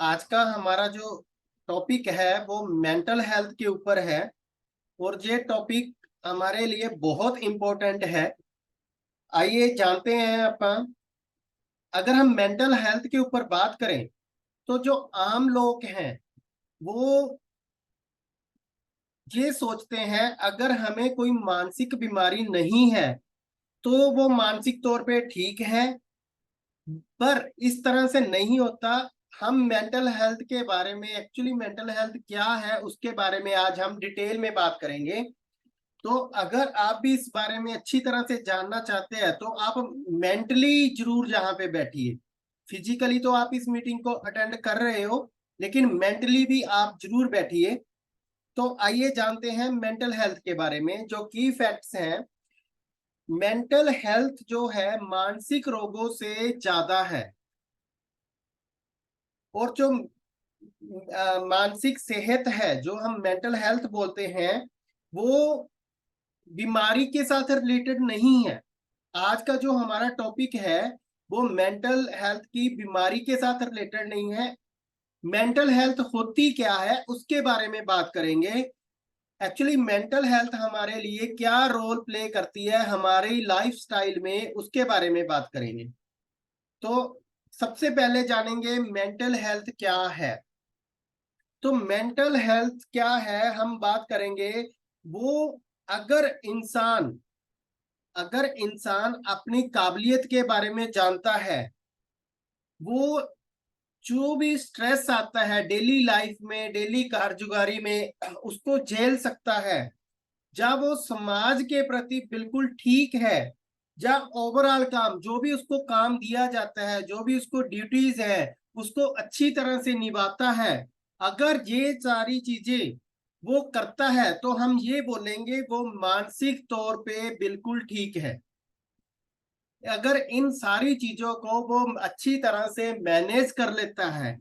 आज का हमारा जो टॉपिक है वो मेंटल हेल्थ के ऊपर है। और ये टॉपिक हमारे लिए बहुत इम्पोर्टेंट है। आइए जानते हैं अपन। अगर हम मेंटल हेल्थ के ऊपर बात करें तो जो आम लोग हैं वो ये सोचते हैं अगर हमें कोई मानसिक बीमारी नहीं है तो वो मानसिक तौर पे ठीक है। पर इस तरह से नहीं होता। हम मेंटल हेल्थ के बारे में, एक्चुअली मेंटल हेल्थ क्या है उसके बारे में आज हम डिटेल में बात करेंगे। तो अगर आप भी इस बारे में अच्छी तरह से जानना चाहते हैं तो आप मेंटली जरूर जहां पे बैठिए। फिजिकली तो आप इस मीटिंग को अटेंड कर रहे हो, लेकिन मेंटली भी आप जरूर बैठिए। तो आइए जानते हैं मेंटल हेल्थ के बारे में जो की फैक्ट्स हैं। मेंटल हेल्थ जो है मानसिक रोगों से ज्यादा है। और जो मानसिक सेहत है, जो हम मेंटल हेल्थ बोलते हैं, वो बीमारी के साथ रिलेटेड नहीं है। आज का जो हमारा टॉपिक है वो मेंटल हेल्थ की बीमारी के साथ रिलेटेड नहीं है। मेंटल हेल्थ होती क्या है उसके बारे में बात करेंगे। एक्चुअली मेंटल हेल्थ हमारे लिए क्या रोल प्ले करती है हमारी लाइफस्टाइल में, उसके बारे में बात करेंगे। तो सबसे पहले जानेंगे मेंटल हेल्थ क्या है। तो मेंटल हेल्थ क्या है हम बात करेंगे। वो अगर इंसान अगर इंसान अपनी काबिलियत के बारे में जानता है, वो जो भी स्ट्रेस आता है डेली लाइफ में, डेली कारगुजारी में, उसको झेल सकता है। जब वो समाज के प्रति बिल्कुल ठीक है, जब ओवरऑल काम जो भी उसको काम दिया जाता है, जो भी उसको ड्यूटीज है, उसको अच्छी तरह से निभाता है। अगर ये सारी चीजें वो करता है तो हम ये बोलेंगे वो मानसिक तौर पे बिल्कुल ठीक है। अगर इन सारी चीजों को वो अच्छी तरह से मैनेज कर लेता है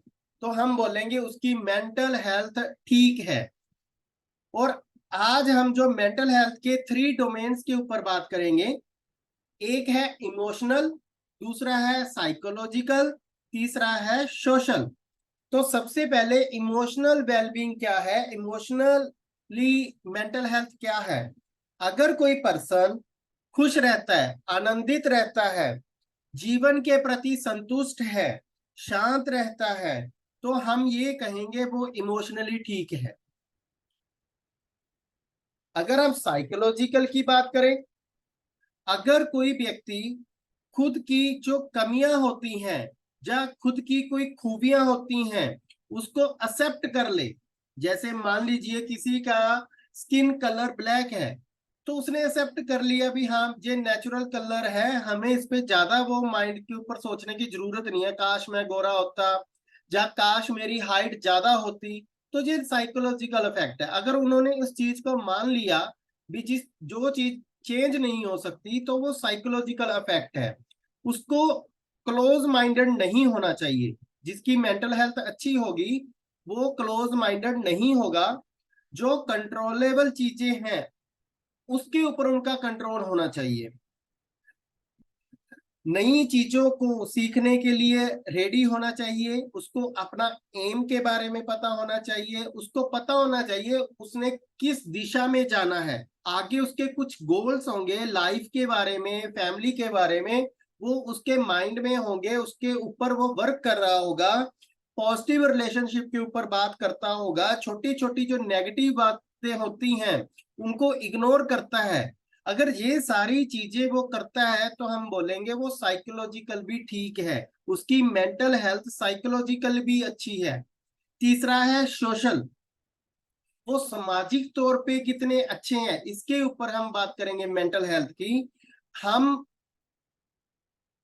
तो हम बोलेंगे उसकी मेंटल हेल्थ ठीक है। और आज हम जो मेंटल हेल्थ के 3 डोमेन्स के ऊपर बात करेंगे। एक है इमोशनल, दूसरा है साइकोलॉजिकल, तीसरा है सोशल। तो सबसे पहले इमोशनल वेलबींग क्या है, इमोशनली मेंटल हेल्थ क्या है। अगर कोई पर्सन खुश रहता है, आनंदित रहता है, जीवन के प्रति संतुष्ट है, शांत रहता है, तो हम ये कहेंगे वो इमोशनली ठीक है। अगर हम साइकोलॉजिकल की बात करें, अगर कोई व्यक्ति खुद की जो कमियां होती हैं या खुद की कोई खूबियां होती हैं उसको एक्सेप्ट कर ले। जैसे मान लीजिए किसी का स्किन कलर ब्लैक है, तो उसने एक्सेप्ट कर लिया भी हाँ ये नेचुरल कलर है, हमें इस पे ज्यादा वो माइंड के ऊपर सोचने की जरूरत नहीं है, काश मैं गोरा होता या काश मेरी हाइट ज्यादा होती। तो ये साइकोलॉजिकल इफेक्ट है। अगर उन्होंने इस चीज को मान लिया भी, जिस जो चीज चेंज नहीं हो सकती, तो वो साइकोलॉजिकल इफेक्ट है। उसको क्लोज माइंडेड नहीं होना चाहिए। जिसकी मेंटल हेल्थ अच्छी होगी वो क्लोज माइंडेड नहीं होगा। जो कंट्रोलेबल चीजें हैं उसके ऊपर उनका कंट्रोल होना चाहिए। नई चीजों को सीखने के लिए रेडी होना चाहिए, उसको अपना एम के बारे में पता होना चाहिए, उसको पता होना चाहिए उसने किस दिशा में जाना है। आगे उसके कुछ गोल्स होंगे लाइफ के बारे में, फैमिली के बारे में, वो उसके माइंड में होंगे, उसके ऊपर वो वर्क कर रहा होगा। पॉजिटिव रिलेशनशिप के ऊपर बात करता होगा, छोटी छोटी जो नेगेटिव बातें होती हैं उनको इग्नोर करता है। अगर ये सारी चीजें वो करता है तो हम बोलेंगे वो साइकोलॉजिकल भी ठीक है, उसकी मेंटल हेल्थ साइकोलॉजिकल भी अच्छी है। तीसरा है सोशल, वो सामाजिक तौर पे कितने अच्छे हैं इसके ऊपर हम बात करेंगे मेंटल हेल्थ की। हम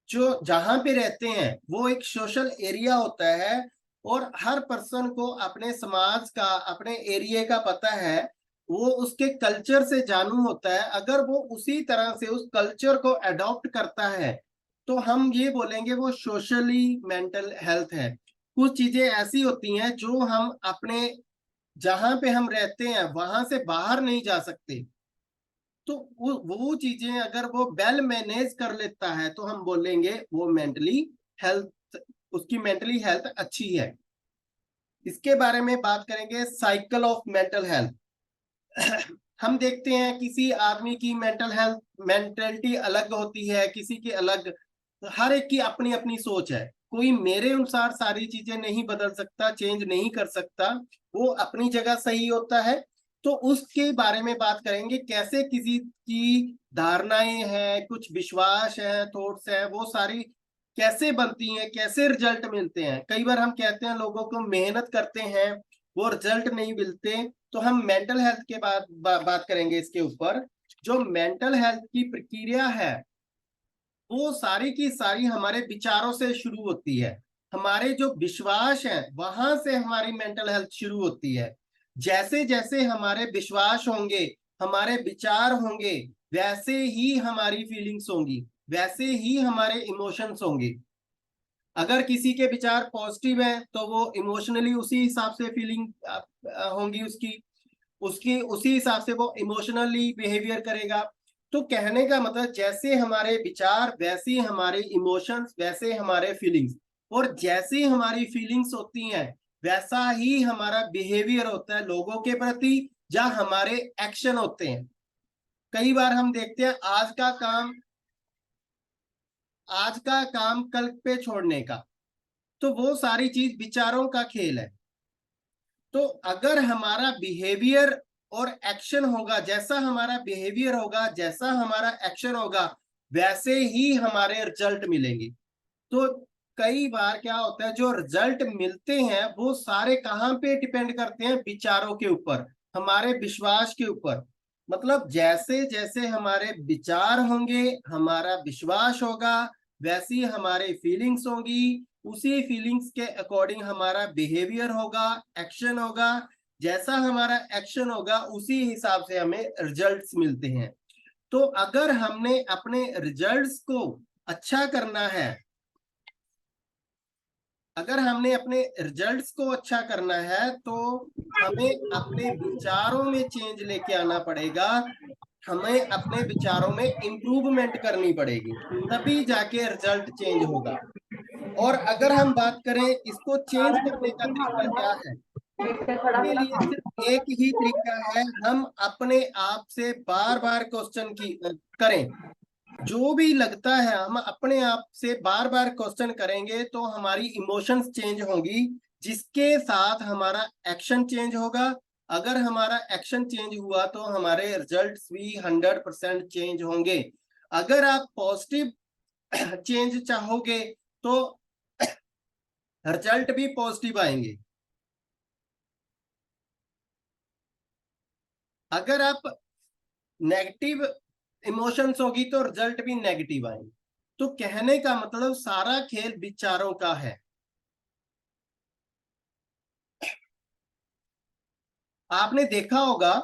जो जहां पे रहते हैं वो एक सोशल एरिया होता है, और हर पर्सन को अपने समाज का, अपने एरिया का पता है, वो उसके कल्चर से जानू होता है। अगर वो उसी तरह से उस कल्चर को अडॉप्ट करता है तो हम ये बोलेंगे वो सोशली मेंटल हेल्थ है। कुछ चीजें ऐसी होती हैं जो हम अपने जहां पे हम रहते हैं वहां से बाहर नहीं जा सकते। तो वो चीजें अगर वो वेल मैनेज कर लेता है तो हम बोलेंगे वो मेंटली हेल्थ, उसकी मेंटली हेल्थ अच्छी है। इसके बारे में बात करेंगे, साइकिल ऑफ मेंटल हेल्थ। हम देखते हैं किसी आदमी की मेंटल हेल्थ मेंटलिटी अलग होती है, किसी की अलग, हर एक की अपनी अपनी सोच है। कोई मेरे अनुसार सारी चीजें नहीं बदल सकता, चेंज नहीं कर सकता, वो अपनी जगह सही होता है। तो उसके बारे में बात करेंगे, कैसे किसी की धारणाएं हैं, कुछ विश्वास है, थॉट्स है, वो सारी कैसे बनती हैं, कैसे रिजल्ट मिलते हैं। कई बार हम कहते हैं लोगों को मेहनत करते हैं, वो रिजल्ट नहीं मिलते। तो हम मेंटल हेल्थ के बात करेंगे इसके ऊपर। जो मेंटल हेल्थ की प्रक्रिया है वो सारी की सारी हमारे विचारों से शुरू होती है। हमारे जो विश्वास हैं वहां से हमारी मेंटल हेल्थ शुरू होती है। जैसे जैसे हमारे विश्वास होंगे, हमारे विचार होंगे, वैसे ही हमारी फीलिंग्स होंगी, वैसे ही हमारे इमोशंस होंगे। अगर किसी के विचार पॉजिटिव हैं तो वो इमोशनली उसी हिसाब से फीलिंग होंगी उसकी, उसी हिसाब से वो इमोशनली बिहेवियर करेगा। तो कहने का मतलब, जैसे हमारे विचार वैसे हमारे इमोशंस, वैसे हमारे फीलिंग्स, और जैसी हमारी फीलिंग्स होती हैं वैसा ही हमारा बिहेवियर होता है लोगों के प्रति, या हमारे एक्शन होते हैं। कई बार हम देखते हैं आज का काम कल पे छोड़ने का, तो वो सारी चीज विचारों का खेल है। तो अगर हमारा बिहेवियर और एक्शन होगा, जैसा हमारा बिहेवियर होगा, जैसा हमारा एक्शन होगा, वैसे ही हमारे रिजल्ट मिलेंगे। तो कई बार क्या होता है, जो रिजल्ट मिलते हैं वो सारे कहाँ पे डिपेंड करते हैं, विचारों के ऊपर, हमारे विश्वास के ऊपर। मतलब जैसे जैसे हमारे विचार होंगे, हमारा विश्वास होगा, वैसी हमारे फीलिंग्स होंगी, उसी फीलिंग्स के अकॉर्डिंग हमारा बिहेवियर होगा, एक्शन होगा। जैसा हमारा एक्शन होगा उसी हिसाब से हमें रिजल्ट्स मिलते हैं। तो अगर हमने अपने रिजल्ट्स को अच्छा करना है, अगर हमने अपने रिजल्ट्स को अच्छा करना है तो हमें अपने विचारों में चेंज लेके आना पड़ेगा, हमें अपने विचारों में इम्प्रूवमेंट करनी पड़ेगी, तभी जाके रिजल्ट चेंज होगा। और अगर हम बात करें इसको चेंज करने का तरीका क्या है, इसके लिए सिर्फ एक ही तरीका है, हम अपने आप से बार बार क्वेश्चन की करें। जो भी लगता है हम अपने आप से बार बार क्वेश्चन करेंगे तो हमारी इमोशंस चेंज होंगी, जिसके साथ हमारा एक्शन चेंज होगा। अगर हमारा एक्शन चेंज हुआ तो हमारे रिजल्ट्स भी 100% चेंज होंगे। अगर आप पॉजिटिव चेंज चाहोगे तो रिजल्ट भी पॉजिटिव आएंगे। अगर आप नेगेटिव इमोशंस होगी तो रिजल्ट भी नेगेटिव आएंगे। तो कहने का मतलब सारा खेल विचारों का है। आपने देखा होगा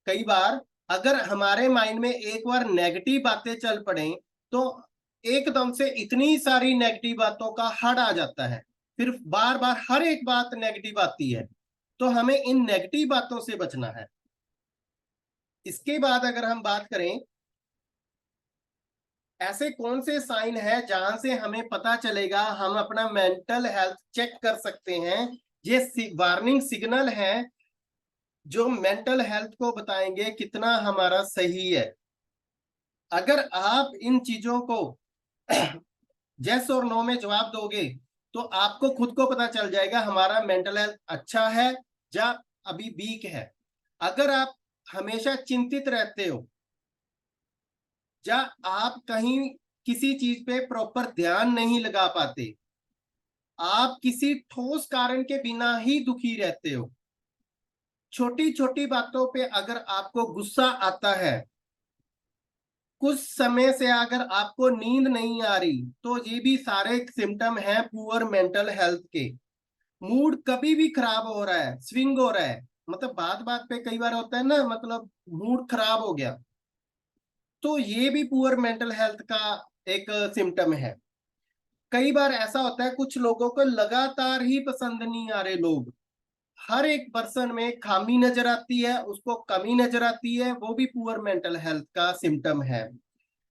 कई बार, अगर हमारे माइंड में एक बार नेगेटिव बातें चल पड़े तो एकदम से इतनी सारी नेगेटिव बातों का हड़ आ जाता है, फिर बार बार हर एक बात नेगेटिव आती है। तो हमें इन नेगेटिव बातों से बचना है। इसके बाद अगर हम बात करें, ऐसे कौन से साइन है जहां से हमें पता चलेगा, हम अपना मेंटल हेल्थ चेक कर सकते हैं, ये वार्निंग सिग्नल है जो मेंटल हेल्थ को बताएंगे कितना हमारा सही है। अगर आप इन चीजों को यस और नो में जवाब दोगे तो आपको खुद को पता चल जाएगा हमारा मेंटल हेल्थ अच्छा है या अभी वीक है। अगर आप हमेशा चिंतित रहते हो, या आप कहीं किसी चीज पे प्रॉपर ध्यान नहीं लगा पाते, आप किसी ठोस कारण के बिना ही दुखी रहते हो, छोटी छोटी बातों पे अगर आपको गुस्सा आता है, कुछ समय से अगर आपको नींद नहीं आ रही, तो ये भी सारे सिम्टम हैं पुअर मेंटल हेल्थ के। मूड कभी भी खराब हो रहा है, स्विंग हो रहा है, मतलब बात बात पे कई बार होता है ना, मतलब मूड खराब हो गया, तो ये भी पुअर मेंटल हेल्थ का एक सिम्टम है। कई बार ऐसा होता है कुछ लोगों को लगातार ही पसंद नहीं आ रहे लोग, हर एक पर्सन में खामी नजर आती है, उसको कमी नजर आती है, वो भी पुअर मेंटल हेल्थ का सिम्टम है।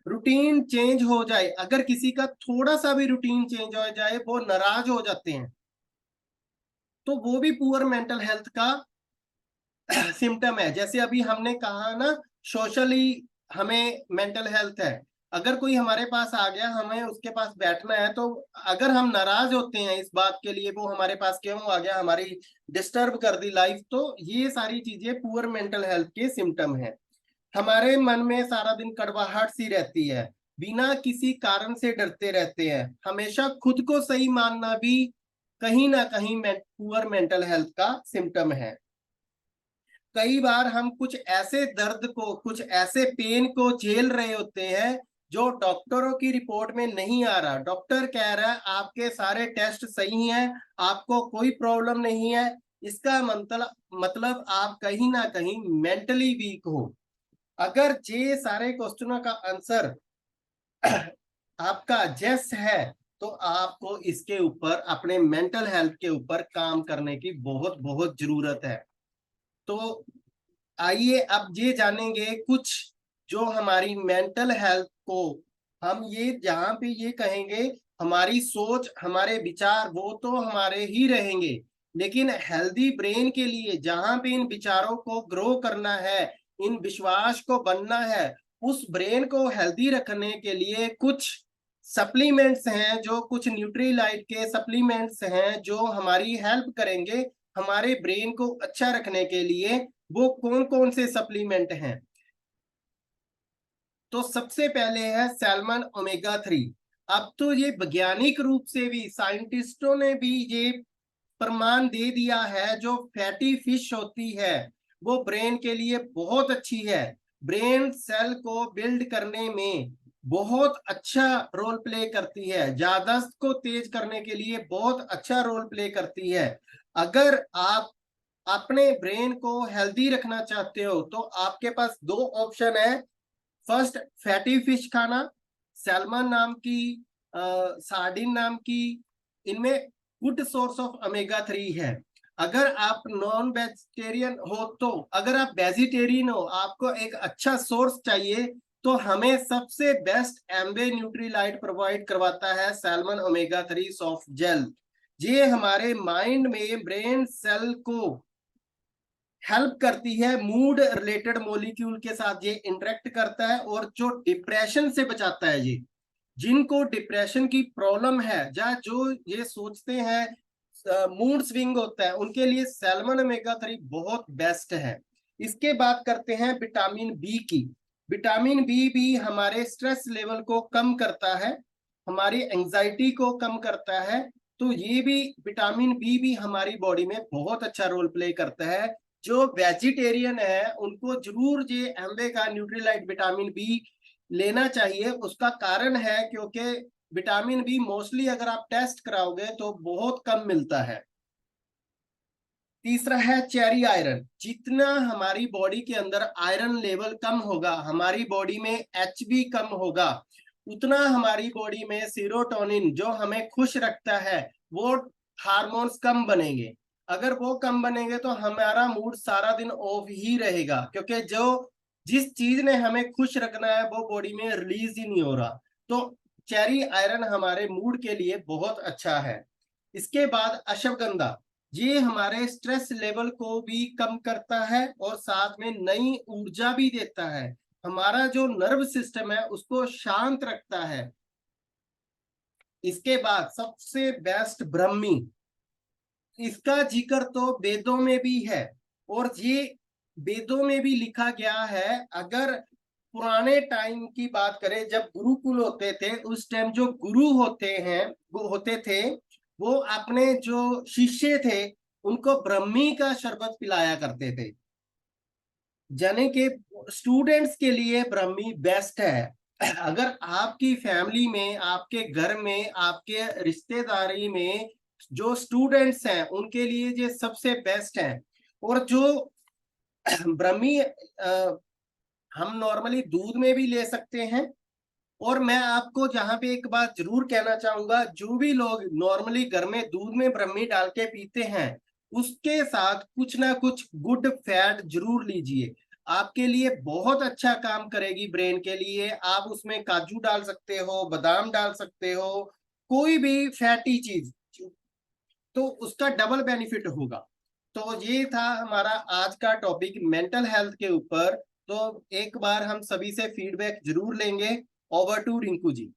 रूटीन चेंज हो जाए, अगर किसी का थोड़ा सा भी रूटीन चेंज हो जाए वो नाराज हो जाते हैं। तो वो भी पुअर मेंटल हेल्थ का सिम्टम है। जैसे अभी हमने कहा ना, सोशली हमें मेंटल हेल्थ है। अगर कोई हमारे पास आ गया, हमें उसके पास बैठना है, तो अगर हम नाराज होते हैं इस बात के लिए वो हमारे पास क्यों आ गया, हमारी डिस्टर्ब कर दी लाइफ, तो ये सारी चीजें पुअर मेंटल हेल्थ के सिम्टम है। हमारे मन में सारा दिन कड़वाहट सी रहती है, बिना किसी कारण से डरते रहते हैं, हमेशा खुद को सही मानना भी कहीं ना कहीं पुअर मेंटल हेल्थ का सिम्टम है। कई बार हम कुछ ऐसे दर्द को, कुछ ऐसे पेन को झेल रहे होते हैं जो डॉक्टरों की रिपोर्ट में नहीं आ रहा। डॉक्टर कह रहा है आपके सारे टेस्ट सही हैं, आपको कोई प्रॉब्लम नहीं है। इसका मतलब आप कहीं ना कहीं मेंटली वीक हो। अगर ये सारे क्वेश्चनों का आंसर आपका जैस है, तो आपको इसके ऊपर, अपने मेंटल हेल्थ के ऊपर काम करने की बहुत बहुत जरूरत है। तो आइए अब ये जानेंगे कुछ जो हमारी मेंटल हेल्थ को, हम ये जहां पे ये कहेंगे हमारी सोच, हमारे विचार वो तो हमारे ही रहेंगे, लेकिन हेल्दी ब्रेन के लिए जहां पे इन विचारों को ग्रो करना है, इन विश्वास को बनना है, उस ब्रेन को हेल्दी रखने के लिए कुछ सप्लीमेंट्स हैं, जो कुछ न्यूट्रीलाइट के सप्लीमेंट्स हैं जो हमारी हेल्प करेंगे हमारे ब्रेन को अच्छा रखने के लिए। वो कौन कौन से सप्लीमेंट हैं? तो सबसे पहले है सैल्मन ओमेगा 3। अब तो ये वैज्ञानिक रूप से भी साइंटिस्टों ने भी ये प्रमाण दे दिया है, जो फैटी फिश होती है वो ब्रेन के लिए बहुत अच्छी है। ब्रेन सेल को बिल्ड करने में बहुत अच्छा रोल प्ले करती है, याददाश्त को तेज करने के लिए बहुत अच्छा रोल प्ले करती है। अगर आप अपने ब्रेन को हेल्दी रखना चाहते हो तो आपके पास दो ऑप्शन है। फर्स्ट, फैटी फिश खाना, सैल्मन नाम की, सार्डिन नाम की, इनमें गुड सोर्स ऑफ ओमेगा 3 है। अगर आप नॉन वेजिटेरियन हो, तो अगर आप वेजिटेरियन हो, आपको एक अच्छा सोर्स चाहिए, तो हमें सबसे बेस्ट एम्बे न्यूट्रीलाइट प्रोवाइड करवाता है सैल्मन ओमेगा 3 सॉफ्ट जेल। ये हमारे माइंड में ब्रेन सेल को हेल्प करती है, मूड रिलेटेड मॉलिक्यूल के साथ ये इंटरेक्ट करता है, और जो डिप्रेशन से बचाता है। ये जिनको डिप्रेशन की प्रॉब्लम है, या जो ये सोचते हैं मूड स्विंग होता है, उनके लिए सैल्मन ओमेगा 3 बहुत बेस्ट है। इसके बात करते हैं विटामिन बी की। विटामिन बी भी हमारे स्ट्रेस लेवल को कम करता है, हमारी एंजाइटी को कम करता है। तो ये भी विटामिन बी भी हमारी बॉडी में बहुत अच्छा रोल प्ले करता है। जो वेजिटेरियन है उनको जरूर ये एम्बे का न्यूट्रीलाइट विटामिन बी लेना चाहिए। उसका कारण है क्योंकि विटामिन बी मोस्टली अगर आप टेस्ट कराओगे तो बहुत कम मिलता है। तीसरा है चेरी आयरन। जितना हमारी बॉडी के अंदर आयरन लेवल कम होगा, हमारी बॉडी में एचबी कम होगा, उतना हमारी बॉडी में सीरोटोनिन जो हमें खुश रखता है, वो हार्मोन्स कम बनेंगे। अगर वो कम बनेंगे तो हमारा मूड सारा दिन ऑफ ही रहेगा, क्योंकि जो जिस चीज ने हमें खुश रखना है वो बॉडी में रिलीज ही नहीं हो रहा। तो चेरी आयरन हमारे मूड के लिए बहुत अच्छा है। इसके बाद अश्वगंधा, ये हमारे स्ट्रेस लेवल को भी कम करता है और साथ में नई ऊर्जा भी देता है। हमारा जो नर्व सिस्टम है उसको शांत रखता है। इसके बाद सबसे बेस्ट ब्रह्मी, इसका जिक्र तो वेदों में भी है, और ये वेदों में भी लिखा गया है। अगर पुराने टाइम की बात करें, जब गुरुकुल होते थे, उस टाइम जो गुरु होते थे, वो अपने जो शिष्य थे उनको ब्रह्मी का शरबत पिलाया करते थे। यानी कि स्टूडेंट्स के लिए ब्रह्मी बेस्ट है। अगर आपकी फैमिली में, आपके घर में, आपके रिश्तेदारी में जो स्टूडेंट्स हैं उनके लिए ये सबसे बेस्ट है। और जो ब्रह्मी हम नॉर्मली दूध में भी ले सकते हैं। और मैं आपको जहां पे एक बात जरूर कहना चाहूंगा, जो भी लोग नॉर्मली घर में दूध में ब्रह्मी डाल के पीते हैं, उसके साथ कुछ ना कुछ गुड फैट जरूर लीजिए। आपके लिए बहुत अच्छा काम करेगी ब्रेन के लिए। आप उसमें काजू डाल सकते हो, बादाम डाल सकते हो, कोई भी फैटी चीज। तो उसका डबल बेनिफिट होगा। तो ये था हमारा आज का टॉपिक मेंटल हेल्थ के ऊपर। तो एक बार हम सभी से फीडबैक जरूर लेंगे। Over to Rinku ji.